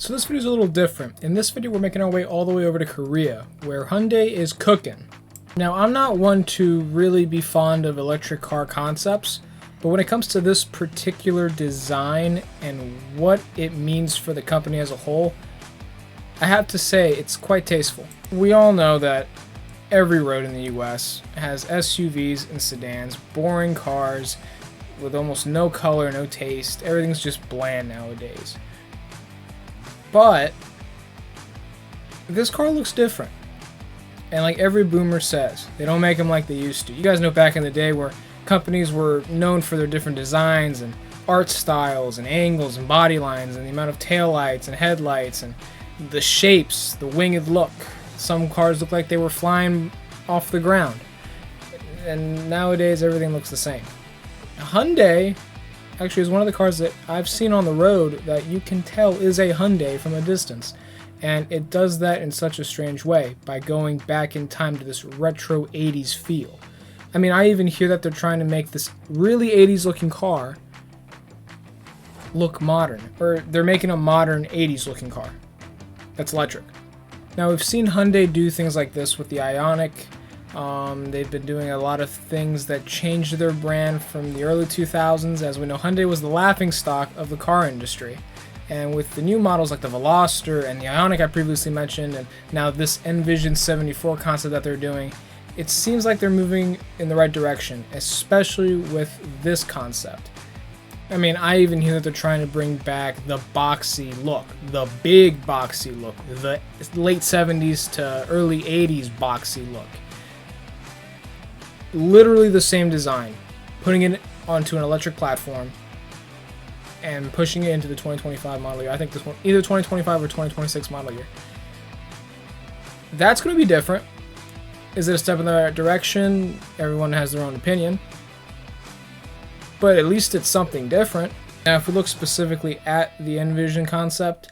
So this video is a little different. In this video, we're making our way all the way over to Korea, where Hyundai is cooking. Now, I'm not one to really be fond of electric car concepts, but when it comes to this particular design and what it means for the company as a whole, I have to say it's quite tasteful. We all know that every road in the US has SUVs and sedans, boring cars with almost no color, no taste. Everything's just bland nowadays. But this car looks different. And like every boomer says, they don't make them like they used to. You guys know back in the day where companies were known for their different designs and art styles and angles and body lines and the amount of taillights and headlights and the shapes, the winged look. Some cars look like they were flying off the ground. And nowadays everything looks the same. Hyundai actually is one of the cars that I've seen on the road that you can tell is a Hyundai from a distance. And it does that in such a strange way by going back in time to this retro 80s feel. I mean, I even hear that they're trying to make this really 80s looking car look modern. Or they're making a modern 80s looking car that's electric. Now, we've seen Hyundai do things like this with the Ioniq. They've been doing a lot of things that changed their brand from the early 2000s. As we know, Hyundai was the laughingstock of the car industry. And with the new models like the Veloster and the Ioniq I previously mentioned, and now this Envision 74 concept that they're doing, it seems like they're moving in the right direction, especially with this concept. I mean, I even hear that they're trying to bring back the boxy look, the big boxy look, the late 70s to early 80s boxy look. Literally the same design, putting it onto an electric platform and pushing it into the 2025 model year. I think this one, either 2025 or 2026 model year. That's going to be different. Is it a step in the right direction? Everyone has their own opinion. But at least it's something different. Now, if we look specifically at the Envision concept,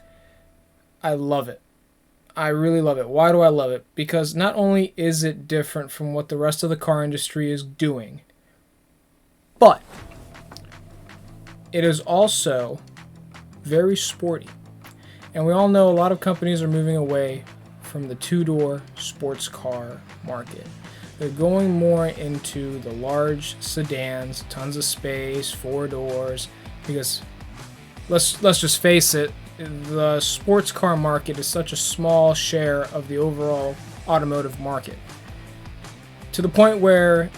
I love it. I really love it. Why do I love it? Because not only is it different from what the rest of the car industry is doing, but it is also very sporty. And we all know a lot of companies are moving away from the two-door sports car market. They're going more into the large sedans, tons of space, four doors, because let's just face it, the sports car market is such a small share of the overall automotive market, to the point where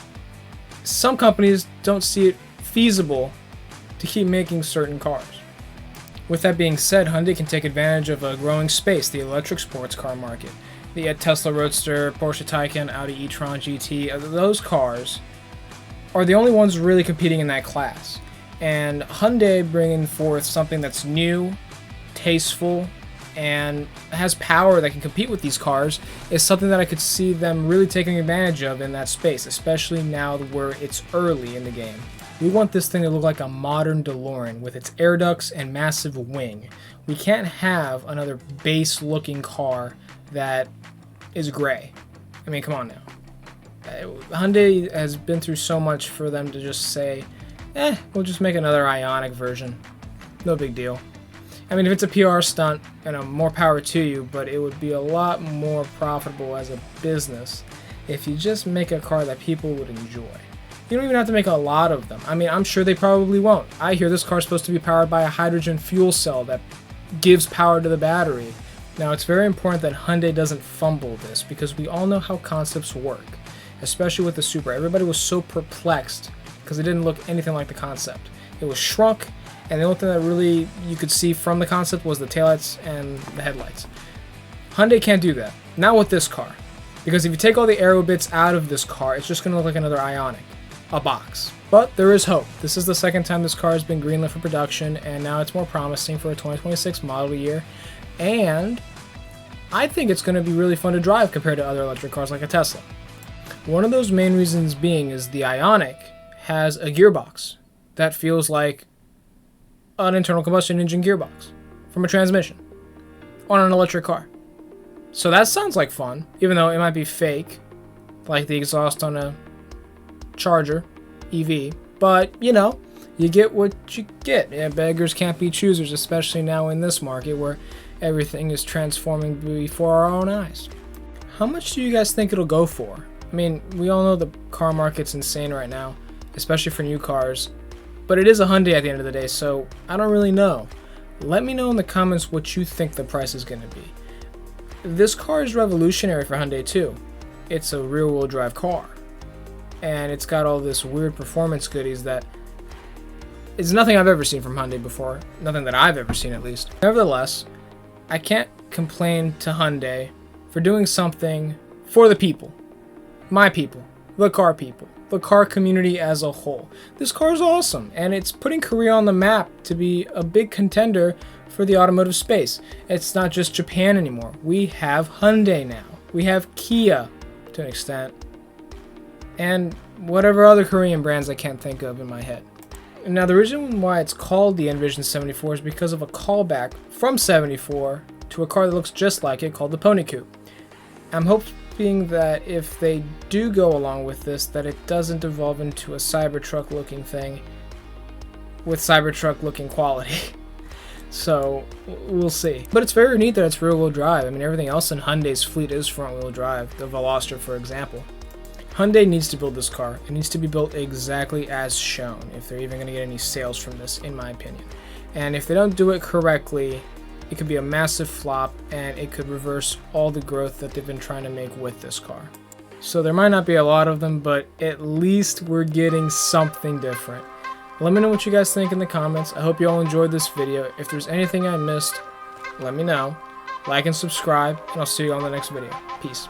some companies don't see it feasible to keep making certain cars. With that being said, Hyundai can take advantage of a growing space, the electric sports car market. The Tesla Roadster, Porsche Taycan, Audi e-tron GT, those cars are the only ones really competing in that class. And Hyundai bringing forth something that's new, tasteful, and has power that can compete with these cars is something that I could see them really taking advantage of in that space, especially now where it's early in the game. We want this thing to look like a modern DeLorean with its air ducts and massive wing. We can't have another base-looking car that is gray. I mean, come on now. Hyundai has been through so much for them to just say, we'll just make another Ioniq version. No big deal. I mean, if it's a PR stunt, more power to you, but it would be a lot more profitable as a business if you just make a car that people would enjoy. You don't even have to make a lot of them. I mean, I'm sure they probably won't. I hear this car is supposed to be powered by a hydrogen fuel cell that gives power to the battery. Now, it's very important that Hyundai doesn't fumble this, because we all know how concepts work, especially with the Supra. Everybody was so perplexed because it didn't look anything like the concept. It was shrunk, and the only thing that really you could see from the concept was the taillights and the headlights. Hyundai can't do that. Not with this car. Because if you take all the aero bits out of this car, it's just going to look like another Ioniq. A box. But there is hope. This is the second time this car has been greenlit for production, and now it's more promising for a 2026 model year. And I think it's going to be really fun to drive compared to other electric cars like a Tesla. One of those main reasons being is the Ioniq has a gearbox that feels like an internal combustion engine gearbox from a transmission on an electric car. So that sounds like fun, even though it might be fake, like the exhaust on a Charger EV. But, you get what you get. Yeah, beggars can't be choosers, especially now in this market where everything is transforming before our own eyes. How much do you guys think it'll go for? I mean, we all know the car market's insane right now, especially for new cars, but it is a Hyundai at the end of the day, so I don't really know. Let me know in the comments what you think the price is going to be. This car is revolutionary for Hyundai too. It's a rear-wheel drive car, and it's got all this weird performance goodies that is nothing I've ever seen from Hyundai before. Nothing that I've ever seen, at least. Nevertheless, I can't complain to Hyundai for doing something for the people. My people. The car people. The car community as a whole. This car is awesome, and it's putting Korea on the map to be a big contender for the automotive space. It's not just Japan anymore. We have Hyundai now. We have Kia, to an extent, and whatever other Korean brands I can't think of in my head. Now, the reason why it's called the Envision 74 is because of a callback from 74 to a car that looks just like it called the Pony Coupe. I'm hoping that if they do go along with this, that it doesn't evolve into a Cybertruck looking thing with Cybertruck looking quality. So, we'll see. But it's very neat that it's rear-wheel drive. I mean, everything else in Hyundai's fleet is front-wheel drive. The Veloster, for example. Hyundai needs to build this car. It needs to be built exactly as shown, if they're even going to get any sales from this, in my opinion. And if they don't do it correctly, it could be a massive flop, and it could reverse all the growth that they've been trying to make with this car. So there might not be a lot of them, but at least we're getting something different. Let me know what you guys think in the comments. I hope you all enjoyed this video. If there's anything I missed, let me know. Like and subscribe, and I'll see you on the next video. Peace.